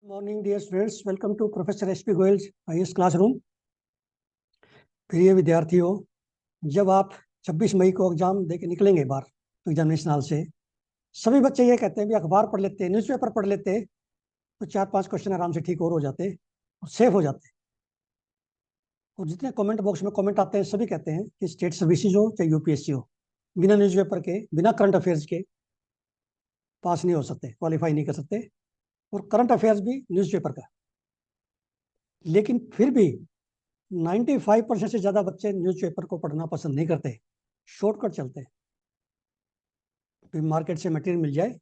Morning dear students, welcome to professor S P Goyal's IAS classroom. प्रिय विद्यार्थियों, जब आप 26 मई को एग्जाम दे के निकलेंगे बाहर एग्जामिनेशन हॉल से, सभी बच्चे ये कहते हैं भी अखबार पढ़ लेते, न्यूज़पेपर पढ़ लेते तो 4-5 क्वेश्चन आराम से ठीक और हो जाते और सेफ हो जाते। और जितने कमेंट बॉक्स में कमेंट आते हैं सभी कहते हैं कि स्टेट सर्विसेज हो चाहे यूपीएससी हो, बिना न्यूज़पेपर के, बिना करंट अफेयर्स के पास नहीं हो सकते, क्वालिफाई नहीं कर सकते। और करंट अफेयर्स भी न्यूज़पेपर का। लेकिन फिर भी 95% से ज़्यादा बच्चे न्यूज़पेपर को पढ़ना पसंद नहीं करते, शॉर्टकट चलते हैं। फिर मार्केट से मटेरियल मिल जाए,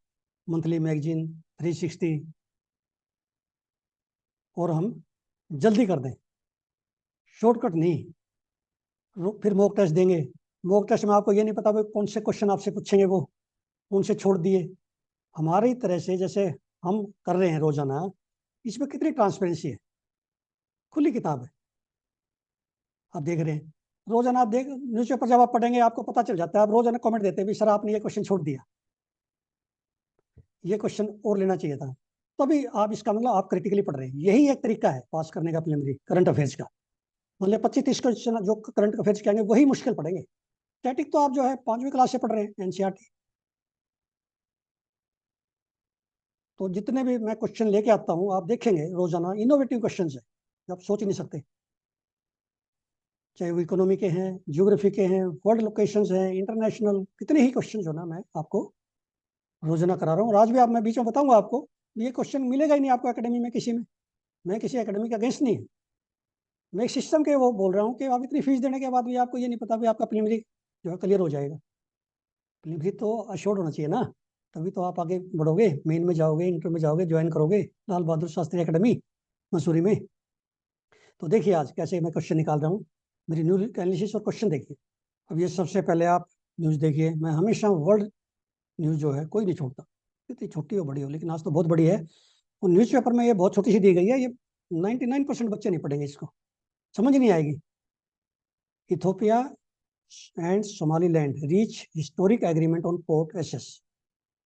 मंथली मैगजीन 360, और हम जल्दी कर दें, शॉर्टकट नहीं। फिर मॉक टेस्ट देंगे, मॉक टेस्ट में आपको ये नहीं पता भाई कौन से क्वेश्चन आपसे पूछेंगे, वो कौन से छोड़ दिए। हमारी तरह से जैसे हम कर रहे हैं रोजाना, इसमें कितनी ट्रांसपेरेंसी है, खुली किताब है, आप देख रहे हैं। रोजाना आप देख न्यूज़पेपर जब आप पढ़ेंगे आपको पता चल जाता है, आप रोजाना कमेंट देते हैं भी सर आपने ये क्वेश्चन छोड़ दिया, ये क्वेश्चन और लेना चाहिए था। तभी आप इसका मतलब आप क्रिटिकली पढ़ रहे हैं। यही एक तरीका है पास करने का प्रीलिमिनरी करंट अफेयर्स का। मतलब 25-30 क्वेश्चन जो करंट अफेयर्स के आएंगे वही मुश्किल पड़ेंगे। स्टैटिक तो आप जो है 5वीं क्लास से पढ़ रहे हैं एनसीईआरटी। तो जितने भी मैं क्वेश्चन लेके आता हूँ आप देखेंगे रोजाना इनोवेटिव क्वेश्चन है जो आप सोच ही नहीं सकते, चाहे वो इकोनॉमी के हैं, ज्योग्राफी के हैं, वर्ल्ड लोकेशंस हैं, इंटरनेशनल, कितने ही क्वेश्चन जो ना मैं आपको रोजाना करा रहा हूँ। और आज भी आप मैं बीच में बताऊंगा आपको, ये क्वेश्चन मिलेगा ही नहीं आपको एकेडमी में किसी में। मैं किसी एकेडमी का अगेंस्ट नहीं है, मैं एक सिस्टम के वो बोल रहा हूँ कि आप इतनी फीस देने के बाद भी आपको ये नहीं पता भी आपका प्रीलिमिनरी जो है क्लियर हो जाएगा। प्रीलिमिनरी तो अश्योर्ड होना चाहिए ना, तभी तो आप आगे बढ़ोगे, मेन में जाओगे, इंटर में जाओगे, ज्वाइन करोगे लाल बहादुर शास्त्री एकेडमी मसूरी में। तो देखिए आज कैसे मैं क्वेश्चन निकाल रहा हूँ, मेरी न्यूज एनालिसिस और क्वेश्चन देखिए। अब ये सबसे पहले आप न्यूज़ देखिए। मैं हमेशा वर्ल्ड न्यूज़ जो है कोई नहीं छोड़ता, कितनी छोटी हो बड़ी हो, लेकिन आज तो बहुत बड़ी है। और न्यूज़पेपर में ये बहुत छोटी सी दी गई है, ये 99% बच्चे नहीं पढ़ेंगे, इसको समझ नहीं आएगी। Ethiopia and Somaliland reach historic agreement on port access.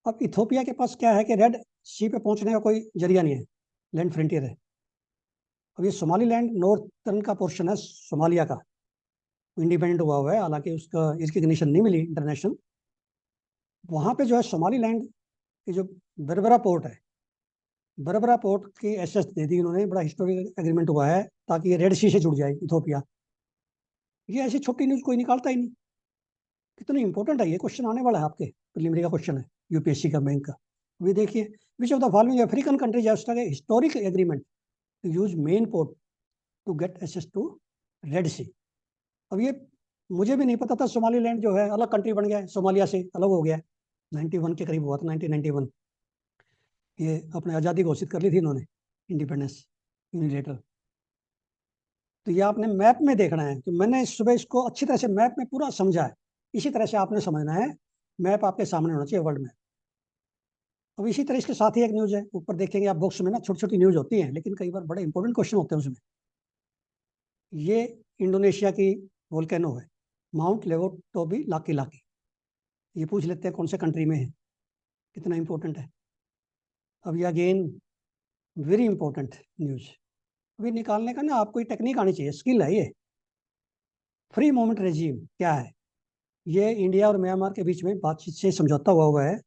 अब इथोपिया के पास क्या है कि रेड सी पे पहुंचने का कोई जरिया नहीं है, लैंड फ्रंटियर है। अब ये सोमालीलैंड नॉर्थर्न का पोर्शन है सोमालिया का, इंडिपेंडेंट हुआ है, हालांकि उसका रिकग्निशन नहीं मिली इंटरनेशनल। वहां पे जो है सोमालीलैंड की जो बरबरा पोर्ट है, बरबरा पोर्ट की एसेस दे दी उन्होंने, बड़ा हिस्टोरिक एग्रीमेंट हुआ है ताकि ये रेड सी से जुड़ जाए इथोपिया। ये ऐसी छोटी न्यूज कोई निकालता ही नहीं। कितनी इंपॉर्टेंट है, ये क्वेश्चन आने वाला है आपके प्रीलिमिनरी का क्वेश्चन है यूपीएससी का बैंक का। अभी देखिए, which of the following African countries have struck a historic agreement to use main port to get access to Red Sea. अब ये मुझे भी नहीं पता था, सोमालीलैंड जो है अलग कंट्री बन गया है, सोमालिया से अलग हो गया है। 91 के करीब हुआ था, 1991। ये अपने आज़ादी घोषित कर ली थी इन्होंने, इंडिपेंडेंस यूनिलेटर। तो ये आपने मैप में देखना है, तो मैंने सुबह इसको अच्छी तरह से मैप में पूरा समझा है, इसी तरह से आपने समझना है। मैप आपके सामने होना चाहिए वर्ल्ड में। अब इसी तरह इसके साथ ही एक न्यूज है, ऊपर देखेंगे आप बॉक्स में ना, छोटी छोटी न्यूज होती है लेकिन कई बार बड़े इंपॉर्टेंट क्वेश्चन होते हैं उसमें। ये इंडोनेशिया की वोल्केनो है, माउंट लेवोटोबी लाकी लाकी। ये पूछ लेते हैं कौन से कंट्री में है, कितना इंपॉर्टेंट है। अब ये अगेन वेरी इंपॉर्टेंट न्यूज। अभी निकालने का ना आपको टेक्निक आनी चाहिए, स्किल है ये। फ्री मूवमेंट रेजिम क्या है, ये इंडिया और म्यांमार के बीच में बातचीत से समझौता हुआ है।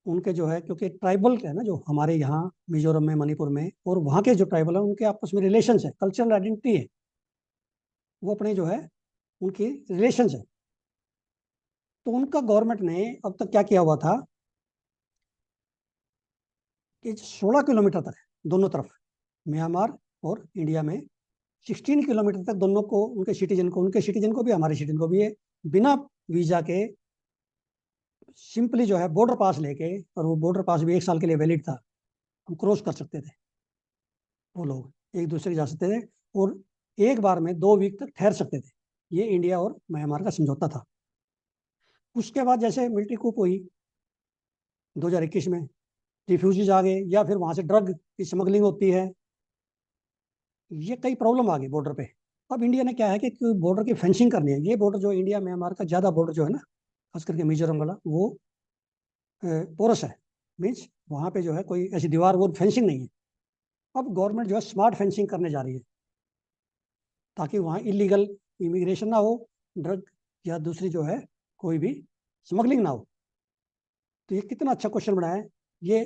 उनके जो है, क्योंकि ट्राइबल है ना जो हमारे यहाँ मिजोरम में, मणिपुर में, और वहाँ के जो ट्राइबल है उनके आपस में रिलेशंस है, कल्चरल आइडेंटिटी है, वो अपने जो है उनकी रिलेशंस है। तो उनका गवर्नमेंट ने अब तक क्या किया हुआ था कि 16 किलोमीटर तक दोनों तरफ, म्यांमार और इंडिया में 16 किलोमीटर तक दोनों को, उनके सिटीजन को भी हमारे सिटीजन को भी, ये बिना वीजा के सिंपली जो है बॉर्डर पास लेके, और वो बॉर्डर पास भी 1 साल के लिए वैलिड था, हम क्रॉस कर सकते थे, वो लोग एक दूसरे के जा सकते थे, और एक बार में 2 वीक तक ठहर सकते थे। ये इंडिया और म्यांमार का समझौता था। उसके बाद जैसे मिलिट्री कूप हुई 2021 में, रिफ्यूजीज आ गए, या फिर वहां से ड्रग की स्मगलिंग होती है, ये कई प्रॉब्लम आ गई बॉर्डर पे। अब इंडिया ने क्या है कि बॉर्डर की फेंसिंग करनी है। ये बॉर्डर जो इंडिया म्यांमार का ज्यादा बॉर्डर जो है ना, खास करके मिजोरम वाला, वो पोरस है, मीन्स वहाँ पे जो है कोई ऐसी दीवार वो फेंसिंग नहीं है। अब गवर्नमेंट जो है स्मार्ट फेंसिंग करने जा रही है, ताकि वहाँ इलीगल इमिग्रेशन ना हो, ड्रग या दूसरी जो है कोई भी स्मगलिंग ना हो। तो ये कितना अच्छा क्वेश्चन बनाया है। ये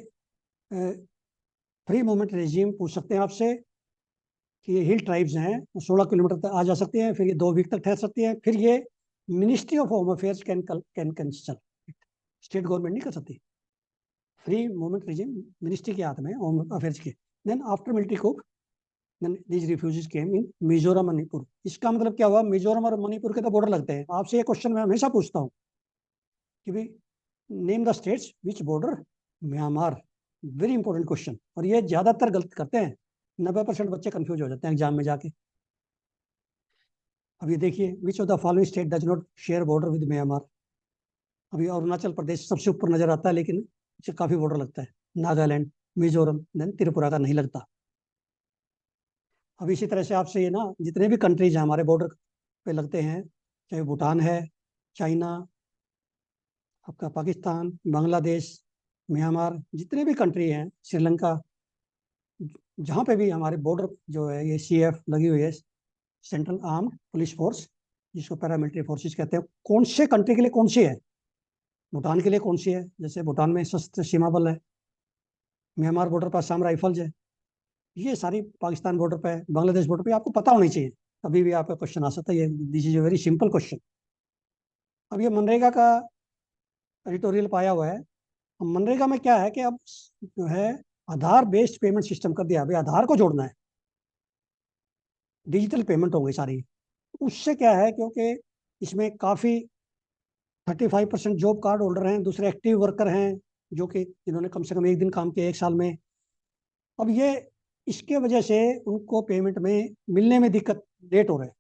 फ्री मूवमेंट रेजिम पूछ सकते हैं आपसे कि ये हिल ट्राइब्स हैं, 16 किलोमीटर तक आ जा सकते हैं, फिर ये 2 वीक तक ठहर सकते हैं, फिर ये ministry of home affairs can consider, state government नहीं कर सकती। फ्री मूवमेंट रेजिम मिनिस्ट्री के हाथ में, होम अफेयर्स के। Then after military coup, then these refugees came in Mizoram Manipur. इसका मतलब क्या हुआ, मिजोरम और मणिपुर के तो बॉर्डर लगते हैं। आपसे ये क्वेश्चन मैं हमेशा पूछता हूँ कि भाई name the states which border Myanmar. Very important question, और ये ज्यादातर गलत करते हैं, 90% बच्चे कंफ्यूज हो जाते हैं एग्जाम में जाके। अब ये देखिए, which of the following state does not share border with Myanmar. अभी अरुणाचल प्रदेश सबसे ऊपर नजर आता है, लेकिन इससे काफी बॉर्डर लगता है। नागालैंड, मिजोरम, देन त्रिपुरा का नहीं लगता। अब इसी तरह से आपसे ये ना, जितने भी कंट्रीज हैं हमारे बॉर्डर पे लगते हैं, चाहे भूटान है, चाइना, आपका पाकिस्तान, बांग्लादेश, म्यांमार, जितने भी कंट्री हैं, श्रीलंका, जहाँ पे भी हमारे बॉर्डर जो है ये CF लगी हुई है, सेंट्रल आर्म्ड पुलिस फोर्स, जिसको पैरामिलिट्री फोर्सेस कहते हैं। कौन से कंट्री के लिए कौन सी है, भूटान के लिए कौन सी है, जैसे भूटान में सशस्त्र सीमा बल है, म्यांमार बॉर्डर पर असम राइफल्स है, ये सारी पाकिस्तान बॉर्डर पे, बांग्लादेश बॉर्डर पे, आपको पता होनी चाहिए। कभी भी आपका क्वेश्चन आ सकता है, ये this is a very simple question. अब ये मनरेगा का एडिटोरियल पाया हुआ है। अब मनरेगा में क्या है कि अब जो है आधार बेस्ड पेमेंट सिस्टम कर दिया। अभी आधार को जोड़ना है, डिजिटल पेमेंट हो गई सारी। उससे क्या है, क्योंकि इसमें काफ़ी 35% जॉब कार्ड होल्डर हैं, दूसरे एक्टिव वर्कर हैं, जो कि जिन्होंने कम से कम 1 दिन काम किया 1 साल में। अब ये इसके वजह से उनको पेमेंट में मिलने में दिक्कत, लेट हो रहा है।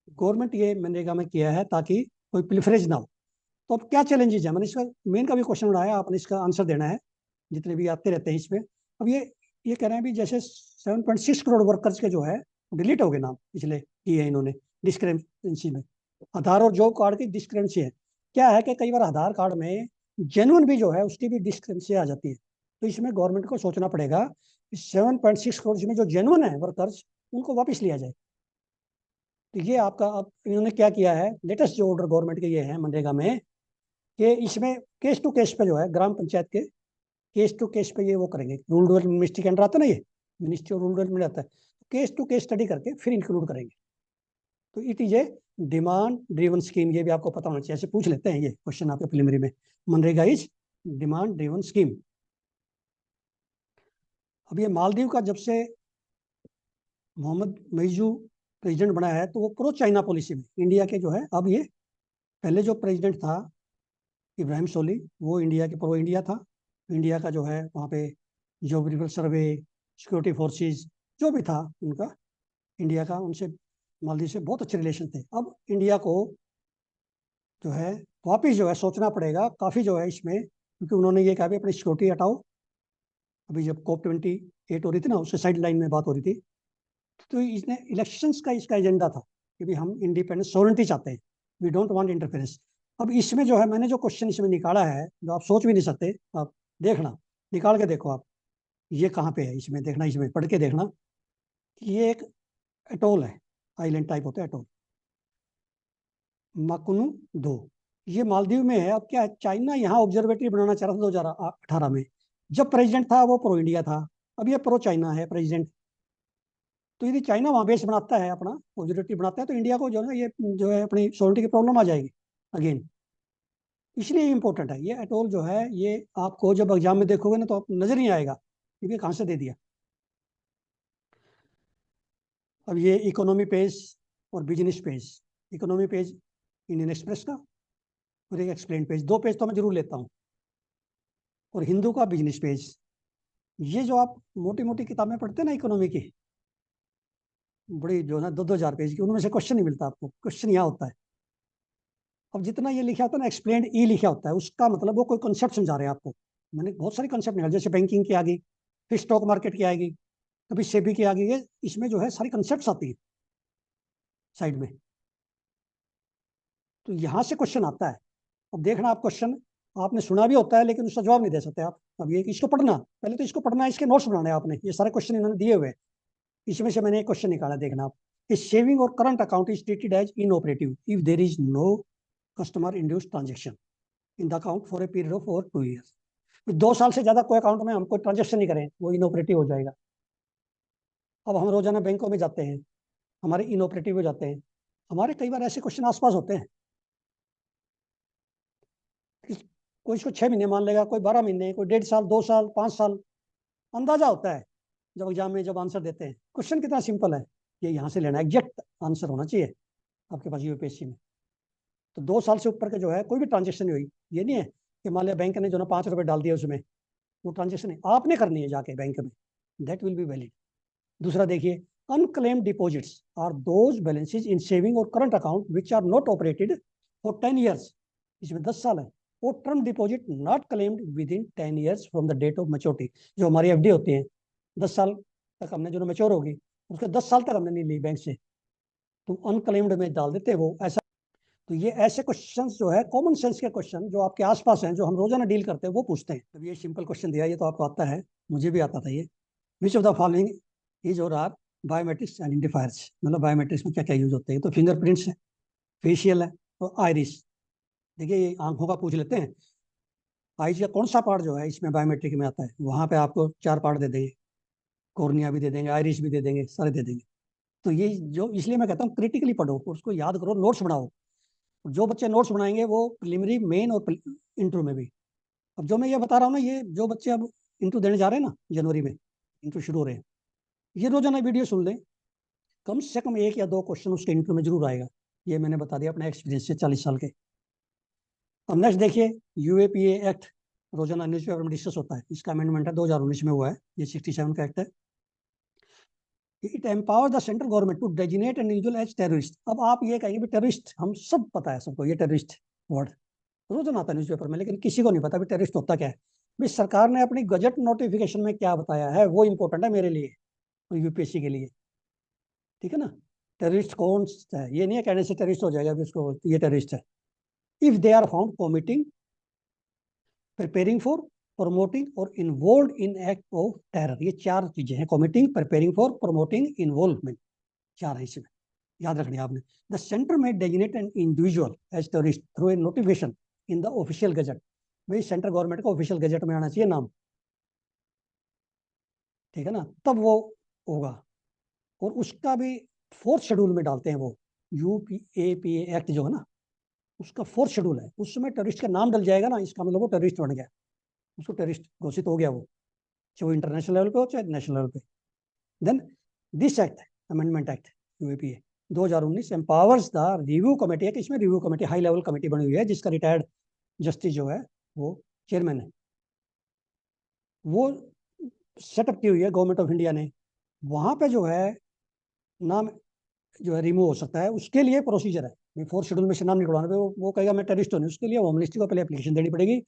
गवर्नमेंट ये मनरेगा में किया है ताकि कोई प्रिफरेंस ना हो। तो अब क्या चैलेंजेस है, मैंने इसका मेन का भी क्वेश्चन उठाया, आपने इसका आंसर देना है, जितने भी आते रहते हैं इसमें। अब ये कह रहे हैं भी, जैसे 7.6 करोड़ वर्कर्स के जो है डिलीट हो गए नाम, पिछले किए हैं इन्होंने डिस्क्रिपेंसी में। आधार और जॉब कार्ड की डिस्क्रिपेंसी है। क्या है कि कई बार आधार कार्ड में जेन्युइन भी जो है उसकी भी डिस्क्रिपेंसी आ जाती है। तो इसमें गवर्नमेंट को सोचना पड़ेगा कि 7.6 करोड़ में जो जेन्युइन है वर्कर्स, उनको वापस लिया जाए। तो ये आपका, अब इन्होंने क्या किया है, लेटेस्ट जो ऑर्डर गवर्नमेंट के ये है मनरेगा में, कि इसमें केस टू केस पे जो है, ग्राम पंचायत के केस टू केस पे ये वो करेंगे। रूरल डेवलपमेंट मिनिस्ट्री के अंडर आता है ना, ये मिनिस्ट्री ऑफ रूरल डेवलपमेंट आता है, केस टू केस स्टडी करके फिर इंक्लूड करेंगे। तो it is a demand driven scheme, ये भी आपको पता होना चाहिए। ऐसे पूछ लेते हैं ये क्वेश्चन आपके प्रीलिमिनरी में, MNREGA is demand driven scheme. अब ये मालदीव का जब से मोहम्मद मैजू प्रेसिडेंट बना है, तो वो प्रो चाइना पॉलिसी में इंडिया के जो है, अब ये पहले जो प्रेसिडेंट था इब्राहिम सोली, वो इंडिया के प्रो इंडिया था। इंडिया का जो है वहाँ पे जियोग्राफिकल सर्वे, सिक्योरिटी फोर्सेस, जो भी था उनका, इंडिया का उनसे, मालदीव से बहुत अच्छे रिलेशन थे। अब इंडिया को जो है वापिस जो है सोचना पड़ेगा काफ़ी जो है इसमें, क्योंकि उन्होंने ये कहा भी अपनी सिक्योरिटी हटाओ। अभी जब COP28 हो रही थी ना, उससे साइड लाइन में बात हो रही थी, तो इसने इलेक्शंस का इसका एजेंडा था कि भी हम इंडिपेंडेंस सोवरेंटी चाहते हैं, वी डोंट वांट इंटरफेरेंस। अब इसमें जो है मैंने जो क्वेश्चन इसमें निकाला है, जो आप सोच भी नहीं सकते, आप देखना, निकाल के देखो आप, ये कहाँ पे है इसमें, देखना, इसमें पढ़ के देखना कि ये एक एटोल है, आइलैंड टाइप होता है एटोल, मकुनु दो, ये मालदीव में है। अब क्या है, चाइना यहाँ ऑब्जर्वेटरी बनाना चाह रहा था 2018 में, जब प्रेसिडेंट था वो प्रो इंडिया था, अब ये प्रो चाइना है प्रेसिडेंट। तो यदि चाइना वहाँ बेस बनाता है, अपना ऑब्जर्वेटरी बनाता है, तो इंडिया को जो है ये जो है अपनी सोवरेंटी की प्रॉब्लम आ जाएगी अगेन। इसलिए इंपॉर्टेंट है ये एटोल जो है, ये आपको जब एग्जाम में देखोगे ना, तो आप नजर नहीं आएगा क्योंकि कहाँ से दे दिया। अब ये इकोनॉमी पेज और business page, economy page Indian express का, और एक एक्सप्लेन पेज, 2 पेज तो मैं जरूर लेता हूँ, और हिंदू का बिजनेस पेज। ये जो आप मोटी मोटी किताबें पढ़ते हैं ना इकोनॉमी की, बड़ी जो है 2-2 हजार पेज की, उनमें से क्वेश्चन नहीं मिलता आपको, क्वेश्चन यहाँ होता है। अब जितना ये लिखा होता है ना, एक्सप्लेन ई लिखा होता है, उसका मतलब वो कोई कंसेप्ट समझा रहे हैं आपको। मैंने बहुत सारी कंसेप्ट निकाले, जैसे बैंकिंग की आ गई, फिर स्टॉक मार्केट की आएगी, कभी सेबी की आ गई, ये इसमें जो है सारी कंसेप्ट आती है साइड में। तो यहाँ से क्वेश्चन आता है। अब देखना आप क्वेश्चन, आपने सुना भी होता है लेकिन उसका जवाब नहीं दे सकते आप, अब ये इसको पढ़ना, पहले तो इसको पढ़ना, इसके नोट्स बनाने हैं आपने, ये सारे क्वेश्चन इन्होंने दिए हुए हैं, इसमें से मैंने एक क्वेश्चन निकाला, देखना आप। सेविंग और current account is treated as inoperative if there is no customer induced transaction in the account for a period of over 2 years. 2 साल से ज्यादा कोई अकाउंट में हम कोई ट्रांजेक्शन नहीं करें, वो इनऑपरेटिव हो जाएगा। अब हम रोजाना बैंकों में जाते हैं, हमारे इनऑपरेटिव हो जाते हैं, हमारे कई बार ऐसे क्वेश्चन आसपास होते हैं, कोई इसको 6 महीने मान लेगा, कोई 12 महीने, कोई 1.5 साल, 2 साल, 5 साल, अंदाजा होता है जब एग्जाम में जब आंसर देते हैं। क्वेश्चन कितना सिंपल है, ये यहाँ से लेना, एग्जैक्ट आंसर होना चाहिए आपके पास यूपीएससी में। तो 2 साल से ऊपर के जो है कोई भी ट्रांजेक्शन हुई, ये नहीं है कि मान लिया बैंक ने जो ना 5 रुपए डाल दिए उसमें, वो ट्रांजेक्शन है आपने करनी है जाके बैंक में, दैट विल बी वैलिड। दूसरा देखिए, unclaimed deposits are those balances in saving और current account which are not operated for 10 years, इसमें 10 साल है। और term deposit not claimed within 10 years from the date of maturity, जो हमारी FD होती है 10 साल तक हमने जो मैच्योर होगी, उसके 10 साल तक हमने नहीं ली बैंक से, तो अनक्लेम्ड में डाल देते हैं वो ऐसा। तो ये ऐसे क्वेश्चंस जो है कॉमन सेंस के क्वेश्चन जो आपके आसपास हैं, जो हम रोजाना डील करते हैं, वो पूछते हैं। अब ये सिंपल क्वेश्चन दिया, ये तो आपको आता है, मुझे भी आता था ये। विच ऑफ द फॉलोइंग इज और आर बायोमेट्रिक्स आइडेंटिफायर्स, मतलब बायोमेट्रिक्स में क्या क्या यूज होते हैं। तो फिंगरप्रिंट्स है, फेशियल है और आइरिस। देखिए ये आंखों का पूछ लेते हैं, आईज का कौन सा पार्ट जो है इसमें बायोमेट्रिक में आता है, वहां पे आपको 4 पार्ट दे देंगे, कॉर्निया भी दे देंगे, आइरिस भी दे देंगे, सारे दे देंगे। तो ये जो, इसलिए मैं कहता हूँ क्रिटिकली पढ़ो, उसको याद करो, नोट्स बनाओ। जो बच्चे नोट्स बनाएंगे वो प्रिलिमिनरी, मेन और इंटरव्यू में भी। अब जो मैं ये बता रहा हूँ ना, ये जो बच्चे अब इंटरव्यू देने जा रहे हैं ना, जनवरी में इंटरव्यू शुरू हो रहे हैं, ये रोजाना वीडियो सुन लें, कम से कम 1 या 2 क्वेश्चन उसके इंटरव्यू में जरूर आएगा। ये मैंने बता दिया अपने एक्सपीरियंस से 40 साल के। अब नेक्स्ट देखिए, यूएपीए एक्ट रोजाना न्यूज़पेपर में डिस्कस होता है, इसका अमेंडमेंट है 2019 में हुआ है, ये 67 का एक्ट है। It empower the central government to designate an individual as terrorist. अब आप ये कहेंगे भी टेररिस्ट, हम सब पता है सबको ये टेररिस्ट वर्ड रोजाना आता है न्यूज़पेपर में, लेकिन किसी को नहीं पता भी टेररिस्ट होता क्या है। भी सरकार ने अपनी गजट नोटिफिकेशन में क्या बताया है, वो इंपॉर्टेंट है मेरे लिए और यूपीएससी के लिए, ठीक है ना। टेररिस्ट कौन है, ये नहीं है कहने से टेररिस्ट हो जाएगा भी उसको ये टेररिस्ट है। If they are found committing, preparing for, promoting और involve in act of terror, ये 4 चीजें हैं, committing, preparing for, promoting, involvement, 4 है इसमें, याद रखनी है आपने। द सेंटर में designate an individual as terrorist through a notification in the official gazette. भाई सेंट्रल गवर्नमेंट का ऑफिशियल गजट में आना चाहिए नाम, ठीक है ना, तब वो होगा। और उसका भी 4th शेड्यूल में डालते हैं वो, यूपीएपीए एक्ट जो है ना, उसका 4th शेड्यूल है, उसमें टेररिस्ट का नाम डल जाएगा ना, इसका मतलब वो टेररिस्ट बन गया, उसको टेररिस्ट घोषित हो गया वो, चाहे वो इंटरनेशनल लेवल पे हो चाहे नेशनल लेवल पे। Then this act, amendment act UAPA 2019 empowers the review committee है, कि इसमें review committee, high level committee बनी हुई है, जिसका रिटायर्ड जस्टिस जो है वो चेयरमैन है, वो सेटअप की हुई है गवर्नमेंट ऑफ इंडिया ने। वहां पे जो है नाम जो है रिमूव हो सकता है, उसके लिए प्रोसीजर है। 4th शेड्यूल में से नाम निकलवाने पे वो कहेगा मैं टेररिस्ट हूँ, उसके लिए होम मिनिस्ट्री को पहले एप्लीकेशन देनी पड़ेगी,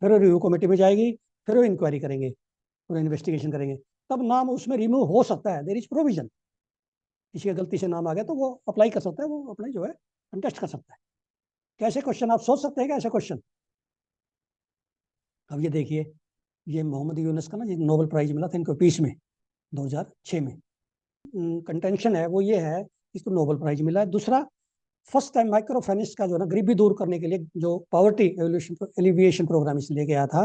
फिर वो रिव्यू कमेटी में जाएगी, फिर वो इंक्वायरी करेंगे, फिर इन्वेस्टिगेशन करेंगे, तब नाम उसमें रिमूव हो सकता है। देयर इज प्रोविजन, किसी का गलती से नाम आ गया तो वो अप्लाई कर सकता है, वो अपने जो है कंटेस्ट कर सकता है। कैसे क्वेश्चन आप सोच सकते हैं, कैसे क्वेश्चन। अब ये देखिए, ये मोहम्मद यूनुस का ना ये नोबेल प्राइज मिला था इनको पीस में 2006 में। कंटेंशन है वो ये है, इसको नोबेल प्राइज मिला है। दूसरा, फर्स्ट टाइम माइक्रो फाइनेंस का जो है ना, गरीबी दूर करने के लिए जो पॉवर्टी एलिविएशन प्रोग्राम इसलिए गया था,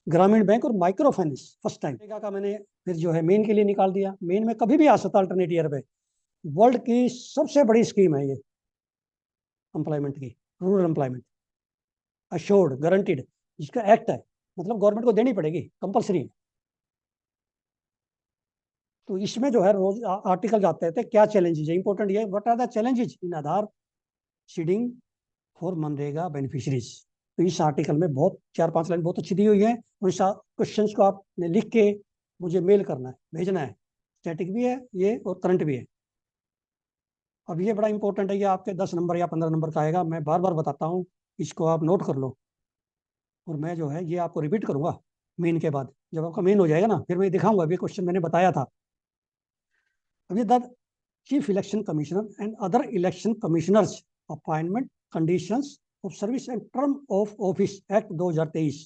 ग्रामीण बैंक और माइक्रो फाइनेंस फर्स्ट टाइम का मैंने फिर जो है मेन के लिए निकाल दिया। मेन में कभी भी आ सकता अल्टरनेट ईयर पे। वर्ल्ड की सबसे बड़ी स्कीम है ये एम्प्लॉयमेंट की, रूरल एम्प्लॉयमेंट, अश्योर्ड, गारंटीड, जिसका एक्ट है, मतलब गवर्नमेंट को देनी पड़ेगी कंपलसरी। तो इसमें जो है रोज आर्टिकल आते थे, क्या चैलेंजेस है, इंपॉर्टेंट ये, what are the challenges in Aadhaar seeding for मनरेगा बेनिफिशरीज। तो इस आर्टिकल में बहुत 4-5 लाइन बहुत अच्छी दी हुई है, और इस क्वेश्चन को आपने लिख के मुझे मेल करना है, भेजना है। स्टैटिक भी है ये और करंट भी है। अब ये बड़ा इंपॉर्टेंट है, ये आपके 10 नंबर या 15 नंबर का आएगा, मैं बार बार बताता हूँ, इसको आप नोट कर लो। और मैं जो है ये आपको रिपीट करूंगा मेन के बाद, जब आपका मेन हो जाएगा ना, फिर मैं दिखाऊंगा अभी क्वेश्चन मैंने बताया था। अभी the chief election commissioner and other election commissioners appointment, conditions of service and term of office act 2023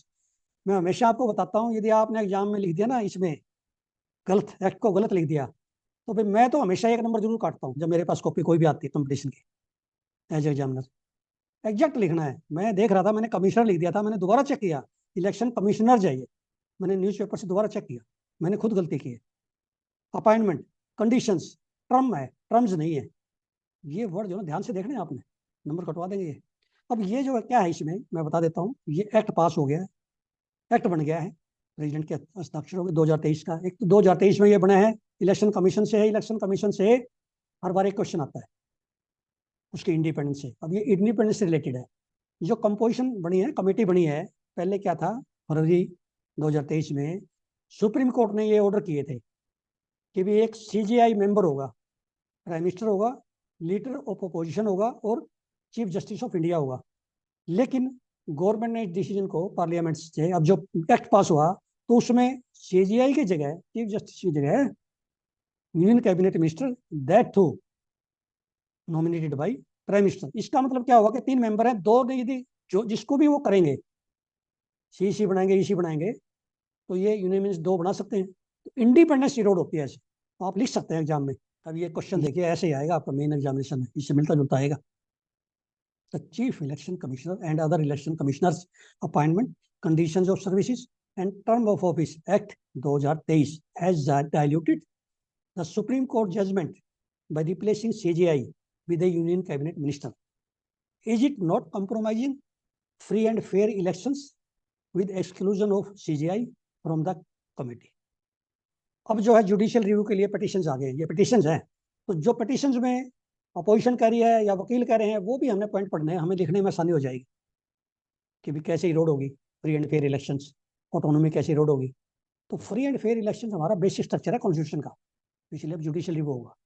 मैं हमेशा आपको बताता हूँ, यदि आपने एग्जाम में लिख दिया ना इसमें गलत, एक्ट को गलत लिख दिया, तो फिर मैं तो हमेशा 1 नंबर जरूर काटता हूँ जब मेरे पास कॉपी कोई भी आती है कंपटीशन की एज एग्जामिनर। एग्जैक्ट लिखना है। मैं देख रहा था, मैंने कमिश्नर लिख दिया था, मैंने दोबारा चेक किया, इलेक्शन कमिश्नर चाहिए, मैंने न्यूज़पेपर से दोबारा चेक किया, मैंने खुद गलती की है। अपॉइंटमेंट, कंडीशंस, टर्म है, टर्म्स नहीं है। ये वर्ड जो ना ध्यान से देखना है आपने, नंबर कटवा देंगे ये। अब ये जो है क्या है, इसमें मैं बता देता हूँ। ये एक्ट पास हो गया है, एक्ट बन गया है, प्रेसिडेंट के हस्ताक्षर हो गए 2023 का। एक तो 2023 में ये बना है, इलेक्शन कमीशन से है। इलेक्शन कमीशन से हर बार एक क्वेश्चन आता है उसके इंडिपेंडेंस से। अब ये इंडिपेंडेंस से रिलेटेड है। जो कंपोजिशन बनी है, कमेटी बनी है, पहले क्या था, फरवरी 2023 में सुप्रीम कोर्ट ने ये ऑर्डर किए थे कि भी एक सीजीआई मेंबर होगा, प्राइम मिनिस्टर होगा, लीडर ऑफ अपोजिशन होगा और चीफ जस्टिस ऑफ इंडिया होगा। लेकिन गवर्नमेंट ने इस डिसीजन को पार्लियामेंट से, अब जो एक्ट पास हुआ तो उसमें सीजीआई की जगह, चीफ जस्टिस की जगह union cabinet minister, that too nominated by prime minister. इसका मतलब क्या होगा कि 3 मेंबर हैं, 2 ने यदि जो जिसको भी वो करेंगे, सी बनाएंगे, ईसी बनाएंगे, तो ये यूनियन 2 बना सकते हैं। तो इंडिपेंडेंस इरोड होती है ऐसे। तो आप लिख सकते हैं एग्जाम में। अब ये क्वेश्चन देखिए ऐसे ही आएगा आपका मेन एग्जामिनेशन में, इससे मिलता जुलता आएगा। The chief election commissioner and other election commissioners appointment, conditions of services and term of office act 2023 has diluted the supreme court judgment by replacing CGI with a union cabinet minister. Is it not compromising free and fair elections with exclusion of CGI from the committee? अब जो है judicial review के लिए petitions आ गए। ये petitions हैं, तो जो पिटिशंस में अपोजिशन कह रही है या वकील कह रहे हैं, वो भी हमने पॉइंट पढ़ने हैं, हमें लिखने में आसानी हो जाएगी कि भी कैसे इरोड होगी free and fair elections, autonomy कैसे इरोड होगी। तो फ्री एंड फेयर इलेक्शंस हमारा बेसिक स्ट्रक्चर है कॉन्स्टिट्यूशन का, इसलिए अब जुडिशियल रिव्यू होगा।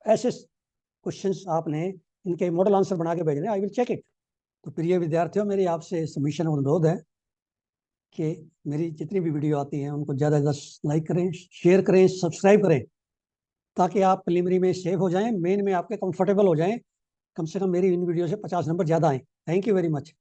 ऐसे क्वेश्चंस आपने इनके मॉडल आंसर बना के भेजने, आई विल चेक इट। तो प्रिय विद्यार्थियों, मेरी आपसे सबमिशन अनुरोध है कि मेरी जितनी भी वीडियो आती हैं उनको ज़्यादा से ज़्यादा लाइक करें, शेयर करें, सब्सक्राइब करें, ताकि आप प्रीलिमिनरी में सेव हो जाएं, मेन में आपके कंफर्टेबल हो जाएं। कम से कम मेरी इन वीडियो से 50 नंबर ज़्यादा आए। Thank you very much.